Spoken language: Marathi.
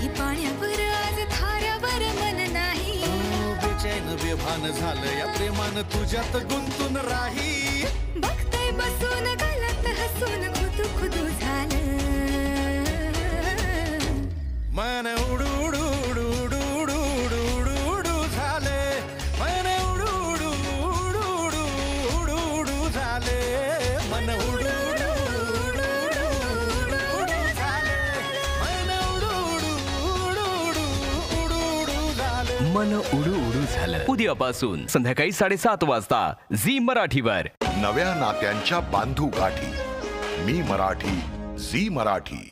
नाही पाण्यावर आज थाऱ्यावर मन नाही. बेचैन बेभान झालं या प्रेमान तुझ्यात गुंतून राही. बघतय बसून गलत हसून खुदू खुदू झालं. मन उडू उडू उडू उडू उडू उडू उडू उडू झाले. मन उडू उडू उडू उडू उडू उडू झाले. मन उडू उडू उडू उडू उडू झाले. मन उडू उडू उडू उडू उडू उडू झाले. मन उडू उडू झालं. उद्यापासून संध्याकाळी 7:30 वाजता झी मराठीवर. नव्या नात्यांच्या बांधू गाठी. मी मराठी, झी मराठी.